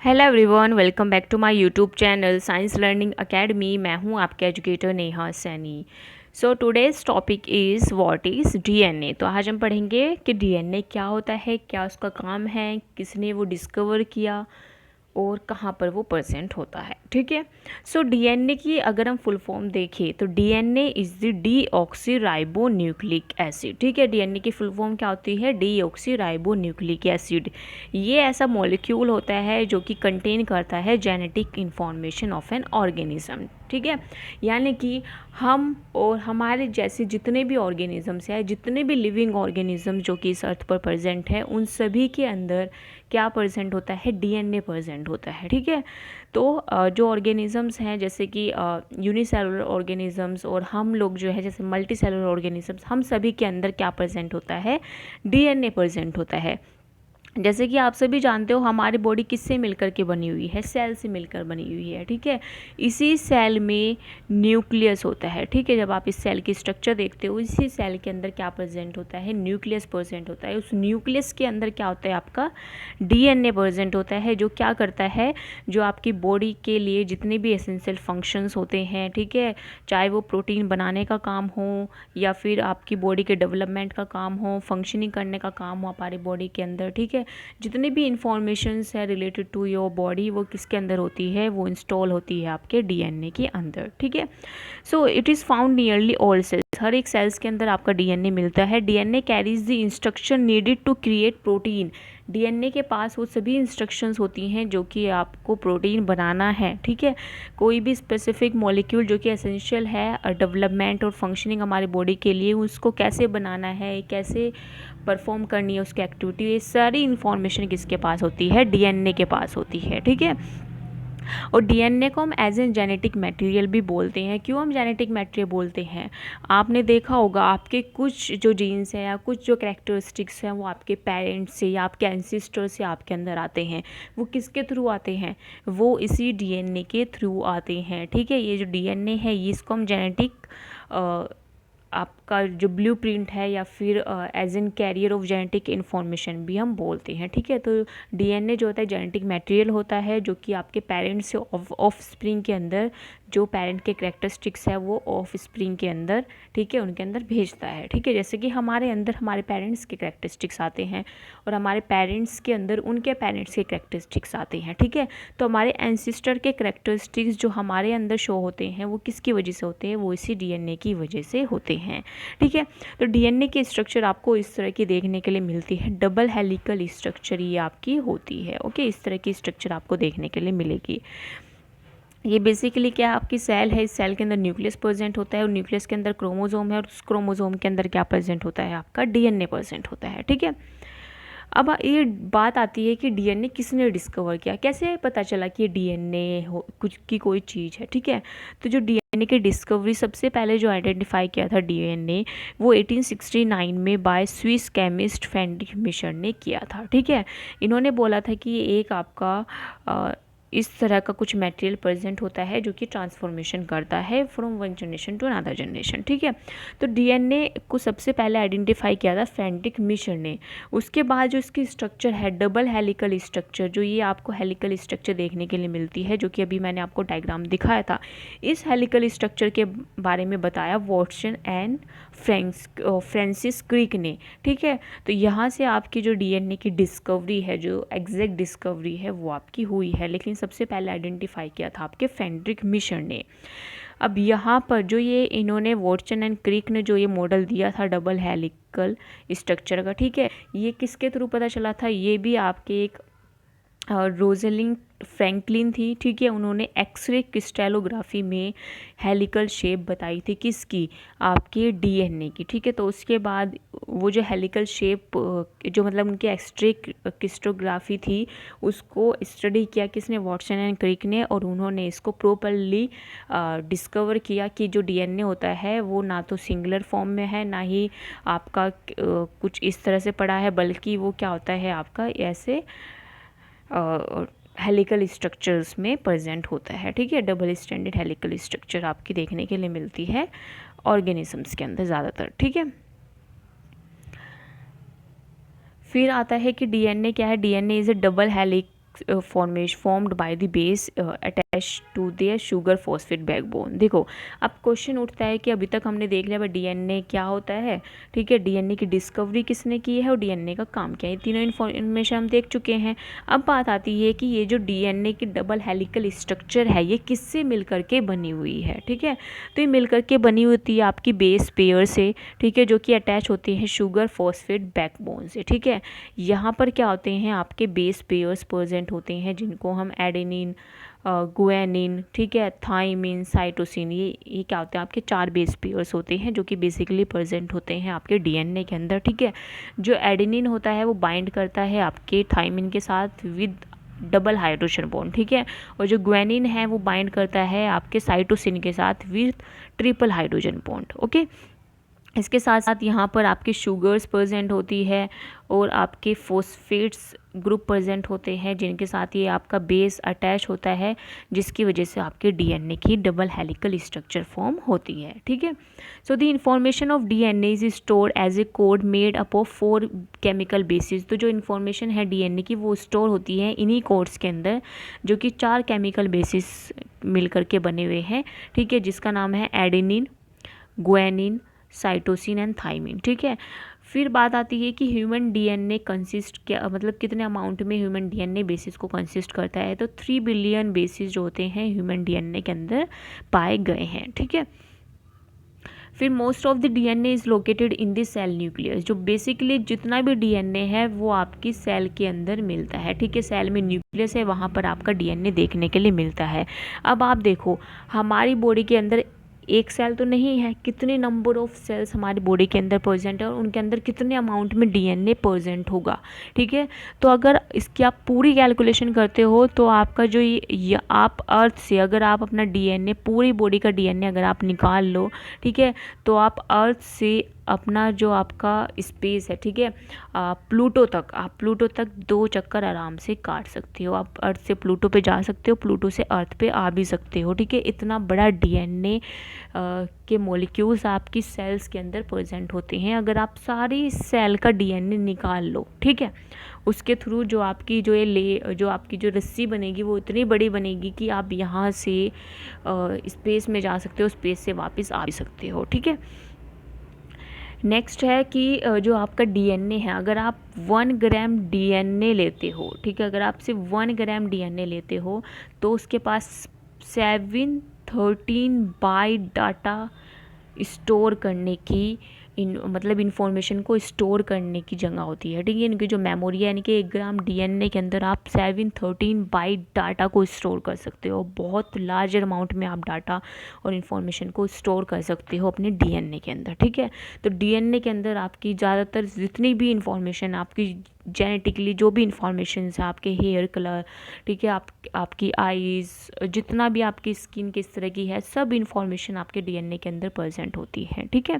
Hello everyone, welcome back to my YouTube channel science learning academy. मैं हूं आपके educator Neha Saini. So today's topic is what is DNA. तो आज हम पढ़ेंगे कि डीएनए क्या होता है, क्या उसका काम है, किसने वो डिस्कवर किया और कहाँ पर वो प्रेजेंट होता है। ठीक है। सो डीएनए की अगर हम फुल फॉर्म देखें तो DNA is the deoxy nucleic acid. ठीक है, डीएनए की फुल फॉर्म क्या होती है? Deoxy nucleic acid. ये ऐसा मॉलिक्यूल होता है जो कि कंटेन करता है genetic information of an organism. ठीक है, यानी कि हम और हमारे जैसे जितने भी ऑर्गेनिजम्स हैं, जितने भी लिविंग ऑर्गेनिज्म जो कि इस अर्थ पर प्रेजेंट है, उन सभी के अंदर क्या प्रेजेंट होता है? डीएनए प्रेजेंट होता है। ठीक है, तो जो ऑर्गेनिजम्स हैं जैसे कि यूनिसेलुलर ऑर्गेनिजम्स और हम लोग जो है जैसे मल्टी सेलुलर ऑर्गेनिजम्स, हम सभी के अंदर क्या प्रेजेंट होता है? डीएनए प्रेजेंट होता है। जैसे कि आप सभी जानते हो हमारी बॉडी किससे मिलकर के बनी हुई है? सेल से मिलकर बनी हुई है। ठीक है, इसी सेल में न्यूक्लियस होता है। ठीक है, जब आप इस सेल की स्ट्रक्चर देखते हो, इसी सेल के अंदर क्या प्रेजेंट होता है? न्यूक्लियस प्रेजेंट होता है। उस न्यूक्लियस के अंदर क्या होता है? आपका डीएनए प्रेजेंट होता है, जो क्या करता है? जो आपकी बॉडी के लिए जितने भी एसेंशियल फंक्शंस होते हैं, ठीक है, चाहे वो प्रोटीन बनाने का काम हो या फिर आपकी बॉडी के डेवलपमेंट का काम हो, फंक्शनिंग करने का काम हो हमारी बॉडी के अंदर। ठीक है, जितनी भी इंफॉर्मेशंस है रिलेटेड टू योर बॉडी, वो किसके अंदर होती है? वो इंस्टॉल होती है आपके डीएनए के अंदर। ठीक है, so it is found nearly all cells. हर एक सेल्स के अंदर आपका डीएनए मिलता है। DNA carries the instruction needed to create protein. DNA के पास वो सभी इंस्ट्रक्शंस होती हैं जो कि आपको प्रोटीन बनाना है। ठीक है, कोई भी स्पेसिफिक मॉलिक्यूल जो कि एसेंशियल है डेवलपमेंट और फंक्शनिंग हमारी बॉडी के लिए, उसको कैसे बनाना है, कैसे परफॉर्म करनी है उसकी एक्टिविटी, ये सारी इन्फॉर्मेशन किसके पास होती है? डीएनए के पास होती है। ठीक है, और डीएनए को हम एज एन जेनेटिक मटेरियल भी बोलते हैं। क्यों हम जेनेटिक मटेरियल बोलते हैं? आपने देखा होगा आपके कुछ जो जीन्स हैं या कुछ जो कैरेक्टरिस्टिक्स हैं वो आपके पेरेंट्स से या आपके एंसेस्टर से आपके अंदर आते हैं। वो किसके थ्रू आते हैं? वो इसी डीएनए के थ्रू आते हैं। ठीक है, ये जो डीएनए है ये इसको हम जेनेटिक आपका जो ब्लूप्रिंट है या फिर as an carrier of genetic information भी हम बोलते हैं। ठीक है, तो डीएनए जो होता है जेनेटिक मटेरियल होता है जो कि आपके पेरेंट्स से ऑफ स्प्रिंग के अंदर, जो पेरेंट के कैरेक्टरिस्टिक्स है वो ऑफ स्प्रिंग के अंदर, ठीक है, उनके अंदर भेजता है। ठीक है, जैसे कि हमारे अंदर हमारे पेरेंट्स के कैरेक्टरिस्टिक्स आते हैं और हमारे पेरेंट्स के अंदर उनके पेरेंट्स के कैरेक्टरिस्टिक्स आते हैं। ठीक है, तो हमारे एंसिस्टर के कैरेक्टरिस्टिक्स जो हमारे अंदर शो होते हैं वो किसकी वजह से होते हैं? वो इसी डीएनए की वजह से होते हैं। ठीक है, तो डीएनए की स्ट्रक्चर आपको इस तरह की देखने के लिए मिलती है। डबल हेलिकल स्ट्रक्चर ये आपकी होती है। ओके, इस तरह की स्ट्रक्चर आपको देखने के लिए मिलेगी। ये बेसिकली क्या है? आपकी सेल है, इस सेल के अंदर न्यूक्लियस प्रेजेंट होता है और न्यूक्लियस के अंदर क्रोमोसोम है और उस क्रोमोसोम के अंदर क्या प्रेजेंट होता है? आपका डीएनए प्रेजेंट होता है। ठीक है, अब ये बात आती है कि डीएनए किसने डिस्कवर किया? कैसे पता चला कि ये डीएनए हो कुछ की कोई चीज़ है? ठीक है, तो जो डीएनए की डिस्कवरी सबसे पहले जो आइडेंटिफाई किया था डीएनए, वो 1869 में by Swiss chemist Friedrich Miescher ने किया था। ठीक है, इन्होंने बोला था कि ये एक आपका इस तरह का कुछ मटेरियल प्रेजेंट होता है जो कि ट्रांसफॉर्मेशन करता है from one generation to another generation. ठीक है, तो डीएनए को सबसे पहले आइडेंटिफाई किया था फ्रेडरिक मिशर ने। उसके बाद जो इसकी स्ट्रक्चर है डबल हेलिकल स्ट्रक्चर, जो ये आपको हेलिकल स्ट्रक्चर देखने के लिए मिलती है, जो कि अभी मैंने आपको डायग्राम दिखाया था, इस हेलिकल स्ट्रक्चर के बारे में बताया वॉटसन एंड फ्रांसिस क्रिक ने। ठीक है, तो यहाँ से आपकी जो डीएनए की डिस्कवरी है, जो एग्जैक्ट डिस्कवरी है, वो आपकी हुई है, लेकिन सबसे पहले आइडेंटिफाई किया था आपके फ्रेडरिक मिशर ने। अब यहाँ पर जो ये इन्होंने वॉटसन एंड क्रिक ने जो ये मॉडल दिया था डबल हेलिकल स्ट्रक्चर का, ठीक है, ये किसके थ्रू पता चला था? ये भी आपके एक रोजलिंग फ्रैंकलिन थी। ठीक है, उन्होंने एक्सरे क्रिस्टलोग्राफी में हेलिकल शेप बताई थी किसकी? आपके डीएनए की। ठीक है, तो उसके बाद वो जो हेलिकल शेप जो मतलब उनकी एक्सरे क्रिस्टोग्राफी थी उसको स्टडी किया किसने? वॉटसन एंड क्रिक ने, और उन्होंने इसको प्रॉपरली डिस्कवर किया कि जो डीएनए होता है वो ना तो सिंगुलर फॉर्म में है, ना ही आपका कुछ इस तरह से पड़ा है, बल्कि वो क्या होता है आपका ऐसे हेलिकल स्ट्रक्चर्स में प्रेजेंट होता है। ठीक है, डबल स्टैंडर्ड हेलिकल स्ट्रक्चर आपकी देखने के लिए मिलती है ऑर्गेनिजम्स के अंदर ज़्यादातर। ठीक है, फिर आता है कि डीएनए क्या है? DNA is A double formed by the base attached to their sugar phosphate backbone। देखो अब क्वेश्चन उठता है कि अभी तक हमने देख लिया डीएनए क्या होता है, ठीक है, डीएनए की डिस्कवरी किसने की है और डीएनए का काम क्या है, तीनों इन्फॉर्मेशन हम देख चुके हैं। अब बात आती है कि ये जो डीएनए की डबल हेलिकल स्ट्रक्चर है ये किससे मिलकर के बनी हुई है, ठीक है। तो ये मिलकर के बनी होती है आपकी बेस पेयर से, ठीक है, जो कि अटैच होते हैं शुगर फॉस्फेट बैकबोन से, ठीक है। यहाँ पर क्या होते हैं आपके बेस पेयर्स प्रेजेंट होते हैं जिनको हम एडेनिन, गुआनिन, ठीक है, थाइमिन, साइटोसिन, ये क्या होते हैं आपके 4 बेस पेयर्स होते हैं जो कि बेसिकली प्रेजेंट होते हैं आपके डीएनए के अंदर, ठीक है। जो एडेनिन होता है वो बाइंड करता है आपके थाइमिन के साथ विद डबल हाइड्रोजन बॉन्ड, ठीक है, और जो ग्वेनिन है वो बाइंड करता है आपके साइटोसिन के साथ with triple hydrogen bond, okay. इसके साथ साथ यहाँ पर आपके शुगर्स प्रेजेंट होती है और आपके फॉस्फेट्स ग्रुप प्रेजेंट होते हैं जिनके साथ ये आपका बेस अटैच होता है, जिसकी वजह से आपके डीएनए की डबल हेलिकल स्ट्रक्चर फॉर्म होती है, ठीक है। So the information of DNA is stored as a code made up of 4 chemical basis. तो जो इन्फॉर्मेशन है डीएनए की वो स्टोर होती है इन्हीं कोड्स के अंदर जो कि 4 केमिकल बेसिस मिलकर के बने हुए हैं, ठीक है, जिसका नाम है adenine, guanine, cytosine and thymine, ठीक है। फिर बात आती है कि ह्यूमन डीएनए कंसिस्ट क्या, मतलब कितने अमाउंट में ह्यूमन डीएनए बेसिस को कंसिस्ट करता है। तो 3 बिलियन बेसिस जो होते हैं ह्यूमन डीएनए के अंदर पाए गए हैं, ठीक है। फिर most of the DNA is located in the cell nucleus. जो बेसिकली जितना भी डीएनए है वो आपकी सेल के अंदर मिलता है, ठीक है। सेल में न्यूक्लियस है, वहाँ पर आपका डीएनए देखने के लिए मिलता है। अब आप देखो हमारी बॉडी के अंदर एक सेल तो नहीं है, कितने नंबर ऑफ सेल्स हमारी बॉडी के अंदर प्रेजेंट है और उनके अंदर कितने अमाउंट में डीएनए प्रेजेंट होगा, ठीक है। तो अगर इसकी आप पूरी कैलकुलेशन करते हो तो आपका जो ये आप अर्थ से अगर आप अपना डीएनए पूरी बॉडी का डीएनए अगर आप निकाल लो, ठीक है, तो आप अर्थ से अपना जो आपका स्पेस है, ठीक है, प्लूटो तक, आप प्लूटो तक 2 चक्कर आराम से काट सकते हो। आप अर्थ से प्लूटो पे जा सकते हो, प्लूटो से अर्थ पे आ भी सकते हो, ठीक है। इतना बड़ा डीएनए के मॉलिक्यूल्स आपकी सेल्स के अंदर प्रेजेंट होते हैं। अगर आप सारी सेल का डीएनए निकाल लो, ठीक है, उसके थ्रू जो आपकी जो आपकी जो रस्सी बनेगी वो इतनी बड़ी बनेगी कि आप यहाँ से स्पेस में जा सकते हो, स्पेस से वापस आ भी सकते हो, ठीक है। नेक्स्ट है कि जो आपका डीएनए है, अगर आप 1 ग्राम डीएनए लेते हो, ठीक है, अगर आप सिर्फ 1 ग्राम डीएनए लेते हो तो उसके पास 713 बाइट डाटा स्टोर करने की मतलब इन्फॉर्मेशन को स्टोर करने की जगह होती है, ठीक है। इनकी जो मेमोरी है, यानी कि 1 ग्राम डीएनए के अंदर आप 713 बाइट डाटा को स्टोर कर सकते हो। बहुत लार्जर अमाउंट में आप डाटा और इन्फॉर्मेशन को स्टोर कर सकते हो अपने डीएनए के अंदर, ठीक है। तो डीएनए के अंदर आपकी ज़्यादातर जितनी भी इन्फॉर्मेशन आपकी जेनेटिकली जो भी इंफॉर्मेशन है, आपके हेयर कलर, ठीक है, आपकी आईज़, जितना भी आपकी स्किन किस तरह की है, सब इन्फॉर्मेशन आपके डीएनए के अंदर प्रेजेंट होती है, ठीक है।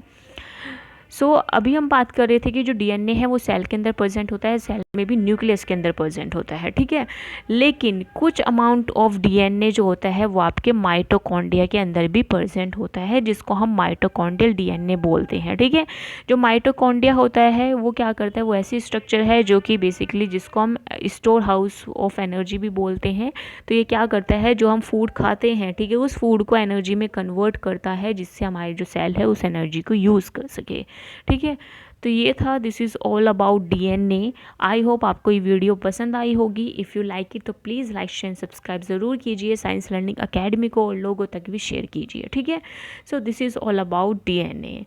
सो अभी हम बात कर रहे थे कि जो डीएनए है वो सेल के अंदर प्रेजेंट होता है, सेल में भी न्यूक्लियस के अंदर प्रेजेंट होता है, ठीक है। लेकिन कुछ अमाउंट ऑफ डीएनए जो होता है वो आपके माइटोकॉन्ड्रिया के अंदर भी प्रेजेंट होता है, जिसको हम माइटोकॉन्ड्रियल डीएनए बोलते हैं, ठीक है। जो माइटोकॉन्ड्रिया होता है वो क्या करता है, वो ऐसी स्ट्रक्चर है जो कि बेसिकली जिसको हम स्टोर हाउस ऑफ एनर्जी भी बोलते हैं। तो ये क्या करता है, जो हम फूड खाते हैं, ठीक है, उस फूड को एनर्जी में कन्वर्ट करता है जिससे हमारी जो सेल है उस एनर्जी को यूज़ कर सके, ठीक है। तो ये था, this is all about DNA. I hope आपको ये वीडियो पसंद आई होगी। इफ़ यू लाइक इट तो प्लीज़ लाइक शेयर सब्सक्राइब ज़रूर कीजिए। साइंस लर्निंग अकेडमी को और लोगों तक भी शेयर कीजिए, ठीक है। So this is all about DNA.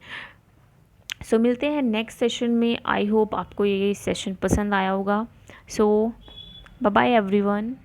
So मिलते हैं नेक्स्ट सेशन में। आई होप आपको ये सेशन पसंद आया होगा। सो बाय बाय एवरीवन।